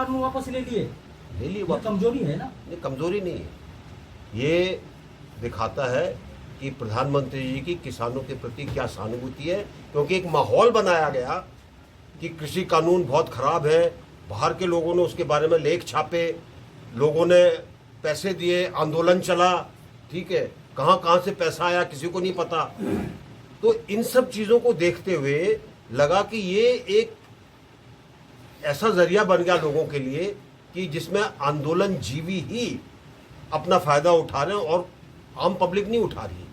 कानून वापस ले लिए ये कमजोरी है ना? ये कमजोरी नहीं है, ये दिखाता है कि प्रधानमंत्री जी की किसानों के प्रति क्या सहानुभूति है। क्योंकि एक माहौल बनाया गया कि कृषि कानून बहुत खराब है, बाहर के लोगों ने उसके बारे में लेख छापे, लोगों ने पैसे दिए, आंदोलन चला, ठीक है, कहाँ कहाँ से पैसा आया किसी को नहीं पता। तो इन सब चीज़ों को देखते हुए लगा कि ये एक ऐसा जरिया बन गया लोगों के लिए कि जिसमें आंदोलन जीवी ही अपना फायदा उठा रहे हैं और आम पब्लिक नहीं उठा रही।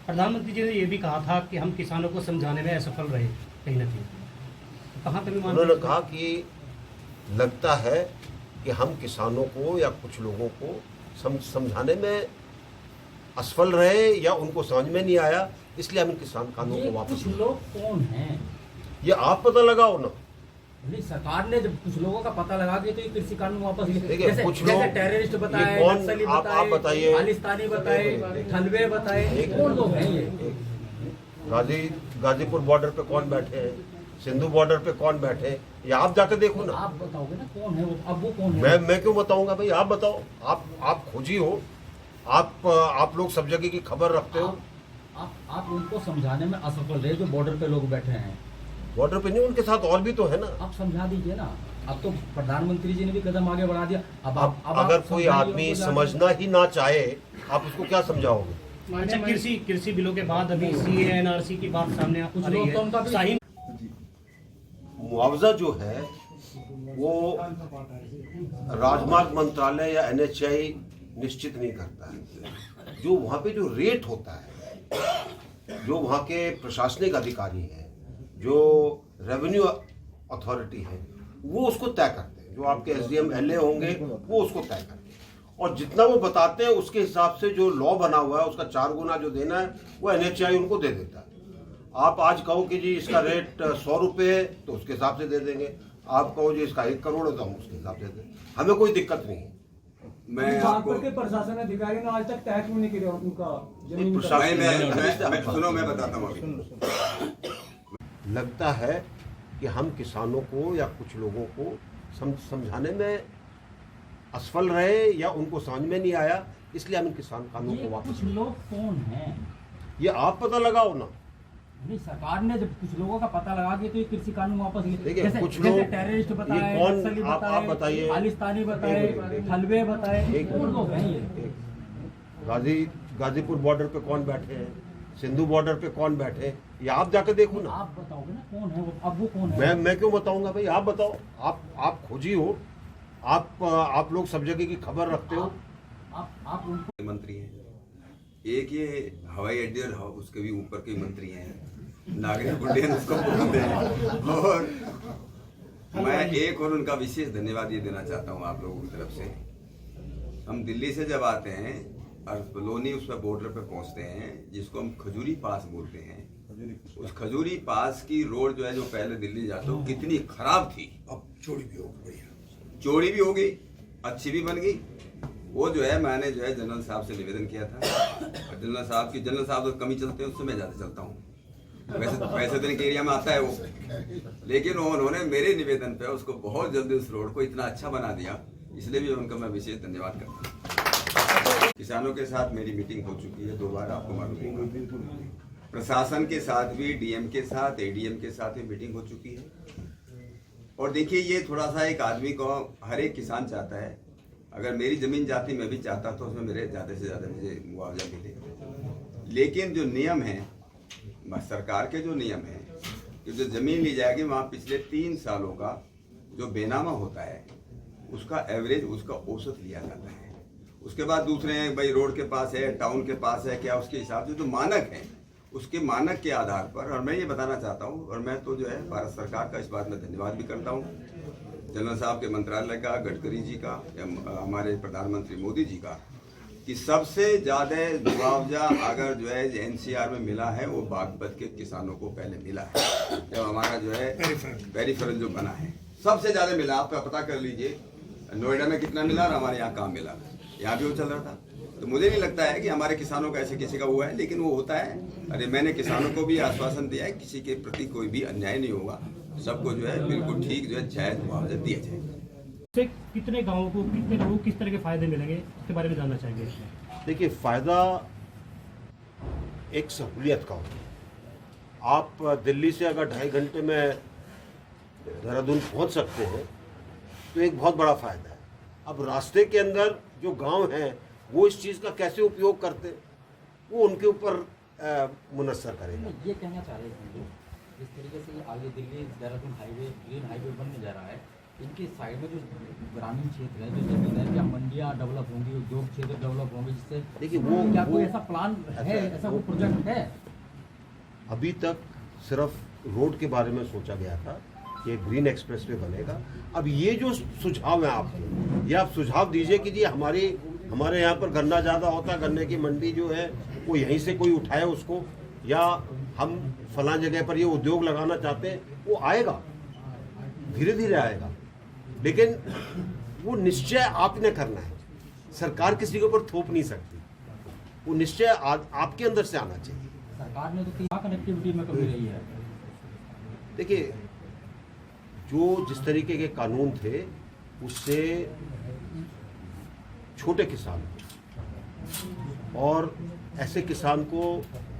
प्रधानमंत्री जी ने ये भी कहा था कि हम किसानों को समझाने में असफल रहे कहीं ना कहीं, कहाँ तक उन्होंने कहा कि लगता है कि हम किसानों को या कुछ लोगों को समझाने में असफल रहे या उनको समझ में नहीं आया, इसलिए हम किसान कानून को वापस। कुछ लोग कौन हैं? ये आप पता लगाओ ना। नहीं, सरकार ने जब कुछ लोगों का पता लगा दिया तो ये कृषि कानून वापस ले। जैसे कुछ लोग टेररिस्ट बताए, नक्सली आप बताइए, खालिस्तानी बताए, ठलवे बताए, कौन लोग हैं ये? गाजीपुर बॉर्डर पे कौन बैठे हैं, सिंधु बॉर्डर पे कौन बैठे हैं, ये आप जाकर देखो ना। आप बताओगे ना कौन है वो? अब वो कौन है? मैं क्यों बताऊंगा भाई, आप बताओ। आप खोजी हो, आप लोग सब जगह की खबर रखते हो। आप उनको समझाने में असफल रहे जो बॉर्डर पे लोग बैठे हैं। बॉर्डर पे नहीं, उनके साथ और भी तो है ना। आप समझा दीजिए ना। अब तो प्रधानमंत्री जी ने भी कदम आगे बढ़ा दिया। अब अगर कोई आदमी समझना ही ना चाहे, आप उसको क्या समझाओगे? अच्छा, कृषि बिलों के बाद अभी सीए एनआरसी की बात सामने आ रही है। मुआवजा जो है वो राजमार्ग मंत्रालय या एनएचआई निश्चित नहीं करता है। जो वहाँ पे जो रेट होता है, जो वहाँ के प्रशासनिक अधिकारी हैं, जो रेवेन्यू अथॉरिटी है, वो उसको तय करते हैं। जो आपके एसडीएम एलए होंगे वो उसको तय करते हैं, और जितना वो बताते हैं उसके हिसाब से जो लॉ बना हुआ है उसका 4 गुना जो देना है वो एनएचआई उनको दे देता है। आप आज कहो कि जी इसका रेट 100 रुपये है तो उसके हिसाब से दे देंगे। आप कहो जी इसका 1 करोड़ है तो हम उसके हिसाब से दे देंगे, हमें कोई दिक्कत नहीं है। मैं आपको के प्रशासन अधिकारी ने आज तक तय क्यों नहीं किया उनका जमीन? सुनो, मैं बताता हूँ अभी। लगता है कि हम किसानों को या कुछ लोगों को समझाने में असफल रहे या उनको समझ में नहीं आया, इसलिए हम किसान कानून को वापस। कुछ लोग कौन हैं? ये आप पता लगाओ ना। नहीं, सरकार ने जब कुछ लोगों का पता लगा दिया तो ये कृषि कानून वापस ले। देखिए कुछ लोग टेररिस्ट बताए, नक्सली आप बताइए, खालिस्तानी बताए, ठलवे बताए, कौन लोग हैं ये? गाजीपुर बॉर्डर पे कौन बैठे हैं, सिंधु बॉर्डर पे कौन बैठे हैं, ये आप जाकर देखो ना। आप बताओगे ना कौन है वो? अब वो कौन है? मैं क्यों बताऊंगा भाई, आप बताओ। आप खोजी हो, आप लोग सब जगह की खबर रखते हो। आप उनको मंत्री हैं, एक ये हवाई अड्डे और उसके भी ऊपर के मंत्री हैं, नागरिक उड्डयन उसको बोलते हैं। और मैं एक और उनका विशेष धन्यवाद ये देना चाहता हूँ आप लोगों की तरफ से। हम दिल्ली से जब आते हैं और लोनी उस पर बॉर्डर पे पहुंचते हैं, जिसको हम खजूरी पास बोलते हैं, उस खजूरी पास की रोड जो है जो पहले दिल्ली जाते हो कितनी खराब थी, अब चौड़ी भी हो गई, चौड़ी भी हो गई, अच्छी भी बन गई। वो जो है मैंने जो है जनरल साहब से निवेदन किया था, और जनरल साहब तो कम ही चलते हैं, उससे मैं ज़्यादा चलता हूँ। वैसे तो इनके एरिया में आता है वो, लेकिन उन्होंने मेरे निवेदन पे उसको बहुत जल्दी उस रोड को इतना अच्छा बना दिया, इसलिए भी उनका मैं विशेष धन्यवाद करता हूँ। किसानों के साथ मेरी मीटिंग हो चुकी है 2 बार, आपको मालूम होगा। प्रशासन के साथ भी, डीएम के साथ, एडीएम के साथ भी मीटिंग हो चुकी है। और देखिए, ये थोड़ा सा एक आदमी को हर एक किसान चाहता है, अगर मेरी जमीन जाती मैं भी चाहता तो उसमें मेरे ज़्यादा से ज़्यादा मुझे मुआवजा मिले। लेकिन जो नियम है, सरकार के जो नियम है कि जो ज़मीन ली जाएगी वहाँ पिछले 3 सालों का जो बेनामा होता है उसका एवरेज, उसका औसत लिया जाता है। उसके बाद दूसरे हैं भाई रोड के पास है, टाउन के पास है, क्या उसके हिसाब से जो मानक है उसके मानक के आधार पर। और मैं ये बताना चाहता हूँ, और मैं तो जो है भारत सरकार का इस बात में धन्यवाद भी करता हूँ, जनरल साहब के मंत्रालय का, गडकरी जी का, हमारे प्रधानमंत्री मोदी जी का, कि सबसे ज़्यादा मुआवजा अगर जो है एनसीआर में मिला है वो बागपत के किसानों को पहले मिला है। जब हमारा जो है पेरिफेरल जो बना है सबसे ज़्यादा मिला, आपका पता कर लीजिए नोएडा में कितना मिला और हमारे यहाँ कहाँ मिला, यहाँ भी वो चल रहा था। तो मुझे नहीं लगता है कि हमारे किसानों का ऐसे किसी का हुआ है, लेकिन वो होता है। अरे मैंने किसानों को भी आश्वासन दिया है किसी के प्रति कोई भी अन्याय नहीं होगा, सबको जो है बिल्कुल ठीक जो है जायज मुआवजा दिया जाए। से कितने गांवों को, कितने लोगों को किस तरह के फायदे मिलेंगे, इसके बारे में जानना चाहेंगे। देखिए, फायदा एक सहूलियत का होता है। आप दिल्ली से अगर 2.5 घंटे में देहरादून पहुंच सकते हैं तो एक बहुत बड़ा फायदा है। अब रास्ते के अंदर जो गांव हैं वो इस चीज़ का कैसे उपयोग करते हैं, वो उनके ऊपर मुनस्सर करेगा। ये कहना चाह रहे हैं जिस तरीके से ये आगे Delhi Dehradun highway, green highway बनने जा रहा है, इनके साइड में जो ग्रामीण क्षेत्र है, जो जमीन है, क्या मंडियाँ डेवलप होंगी, उद्योग क्षेत्र डेवलप होंगे, जिससे देखिए वो क्या कोई ऐसा प्लान है, ऐसा कोई प्रोजेक्ट है? अभी तक सिर्फ रोड के बारे में सोचा गया था कि एक ग्रीन एक्सप्रेस वे बनेगा। अब ये जो सुझाव है आपके, ये आप सुझाव दीजिए कि जी हमारे यहाँ पर गन्ना ज़्यादा होता है, गन्ने की मंडी जो है वो यहीं से कोई उठाए उसको, या हम फलां जगह पर ये उद्योग लगाना चाहते हैं, वो आएगा, धीरे धीरे आएगा, लेकिन वो निश्चय आपने करना है। सरकार किसी के ऊपर थोप नहीं सकती, वो निश्चय आपके अंदर से आना चाहिए। सरकार ने तो कनेक्टिविटी में कमी रही है। देखिए, जो जिस तरीके के कानून थे उससे छोटे किसान और ऐसे किसान को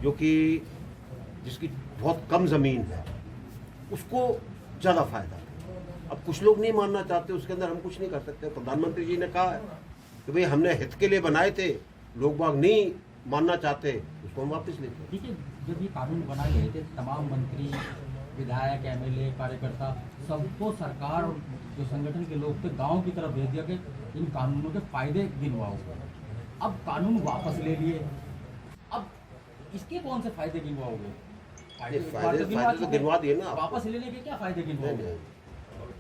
जो कि जिसकी बहुत कम ज़मीन है उसको ज़्यादा फायदा है। अब कुछ लोग नहीं मानना चाहते, उसके अंदर हम कुछ नहीं कर सकते। प्रधानमंत्री जी ने कहा है कि भाई हमने हित के लिए बनाए थे, लोग बाग नहीं मानना चाहते, उसको हम वापस लेते हैं। देखिए, जब ये कानून बनाए गए थे, तमाम मंत्री, विधायक, एमएलए, कार्यकर्ता, सबको सरकार और जो संगठन के लोग थे गांव की तरफ भेज दिया कि इन कानूनों के फायदे गिनवाओ। अब कानून वापस ले लिए, अब इसके कौन से फायदे गिनवाओगे? फायदे तो गिनवा दिए ना। वापस लेने के क्या फायदे गिनवाओगे?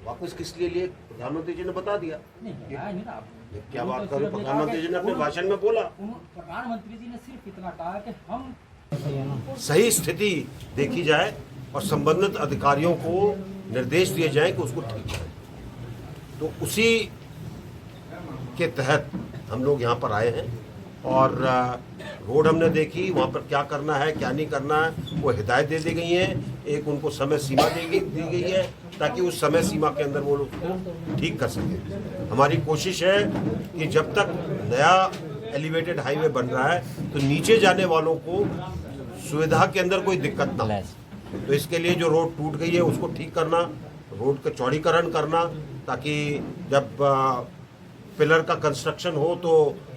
वापस किस लिए लिए, प्रधानमंत्री जी ने बता दिया। नहीं ना, क्या बात करूं, प्रधानमंत्री जी ने अपने भाषण में बोला। प्रधानमंत्री जी ने सिर्फ इतना कहा कि हम सही स्थिति देखी जाए और संबंधित अधिकारियों को निर्देश दिए जाएं कि उसको ठीक करें। तो उसी के तहत हम लोग यहाँ पर आए हैं और रोड हमने देखी, वहाँ पर क्या करना है क्या नहीं करना है वो हिदायत दे दी गई है। एक उनको समय सीमा दी गई है ताकि उस समय सीमा के अंदर वो लोग उसको ठीक कर सकें। हमारी कोशिश है कि जब तक नया एलिवेटेड हाईवे बन रहा है तो नीचे जाने वालों को सुविधा के अंदर कोई दिक्कत ना हो। तो इसके लिए जो रोड टूट गई है उसको ठीक करना, रोड का चौड़ीकरण करना, ताकि जब पिलर का कंस्ट्रक्शन हो तो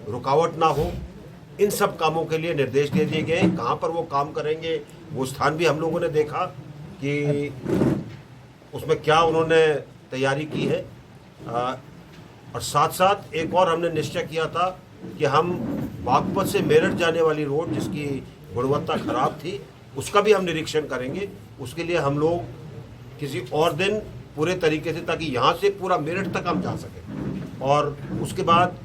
रुकावट ना हो। इन सब कामों के लिए निर्देश दे दिए गए। कहाँ पर वो काम करेंगे वो स्थान भी हम लोगों ने देखा कि उसमें क्या उन्होंने तैयारी की है। और साथ साथ एक और हमने निश्चय किया था कि हम बागपत से मेरठ जाने वाली रोड जिसकी गुणवत्ता खराब थी उसका भी हम निरीक्षण करेंगे। उसके लिए हम लोग किसी और दिन पूरे तरीके से, ताकि यहाँ से पूरा मेरठ तक हम जा सकें और उसके बाद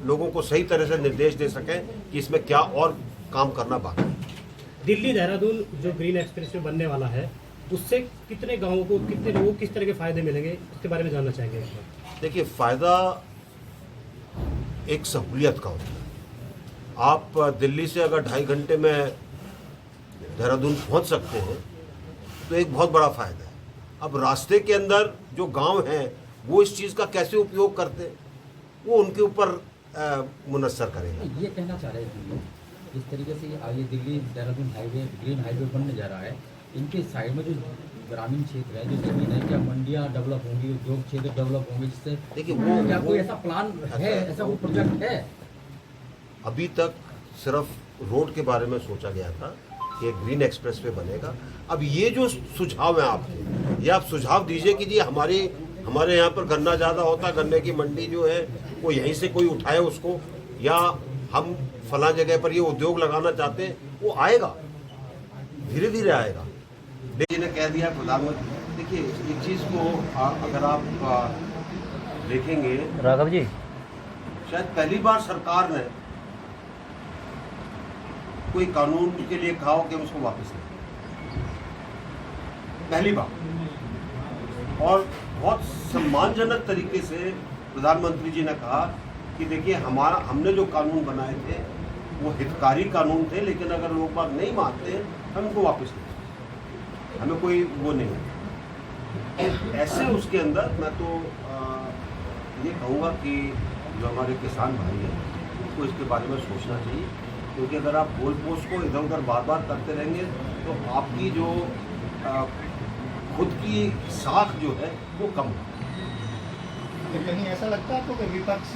लोगों को सही तरह से निर्देश दे सकें कि इसमें क्या और काम करना बाकी है। दिल्ली देहरादून जो ग्रीन एक्सप्रेस वे बनने वाला है उससे कितने गांवों को, कितने लोगों को किस तरह के फायदे मिलेंगे, इसके बारे में जानना चाहेंगे। देखिए, फायदा एक सहूलियत का होता है। आप दिल्ली से अगर 2.5 घंटे में देहरादून पहुंच सकते हैं तो एक बहुत बड़ा फायदा है। अब रास्ते के अंदर जो गांव हैं वो इस चीज़ का कैसे उपयोग करते हैं वो उनके ऊपर मुनस्सर करेगा। ये कहना चाह रहे हैं जिस तरीके से आगे Delhi Dehradun highway, green highway बनने जा रहा है, इनके साइड में जो ग्रामीण क्षेत्र है, जो जमीन है, क्या मंडियाँ डेवलप होंगी, उद्योग क्षेत्र डेवलप होंगे, जिससे देखिए वो क्या कोई ऐसा प्लान है, ऐसा कोई प्रोजेक्ट है? अभी तक सिर्फ रोड के बारे में सोचा गया था कि एक ग्रीन एक्सप्रेस वे बनेगा। अब ये जो सुझाव है आपके, ये आप सुझाव दीजिए कि जी हमारे यहाँ पर गन्ना ज़्यादा होता है, गन्ने की मंडी जो है वो यहीं से कोई उठाए उसको, या हम फलां जगह पर ये उद्योग लगाना चाहते हैं, वो आएगा, धीरे धीरे आएगा। लेकिन कह दिया प्रधानमंत्री। देखिए, इस चीज़ को अगर आप देखेंगे राघव जी, शायद पहली बार सरकार ने कोई कानून के लिए कहा हो कि हम उसको वापस लें, पहली बार। और बहुत सम्मानजनक तरीके से प्रधानमंत्री जी ने कहा कि देखिए हमने जो कानून बनाए थे वो हितकारी कानून थे, लेकिन अगर लोग बात नहीं मानते हम उनको वापस लें, हमें कोई वो नहीं। ऐसे उसके अंदर मैं तो ये कहूँगा कि जो हमारे किसान भाई हैं उनको इसके बारे में सोचना चाहिए, क्योंकि अगर आप गोल पोस्ट को इधर उधर बार बार करते रहेंगे तो आपकी जो खुद की साख जो है वो कम होगी। तो कहीं ऐसा लगता है आपको कि विपक्ष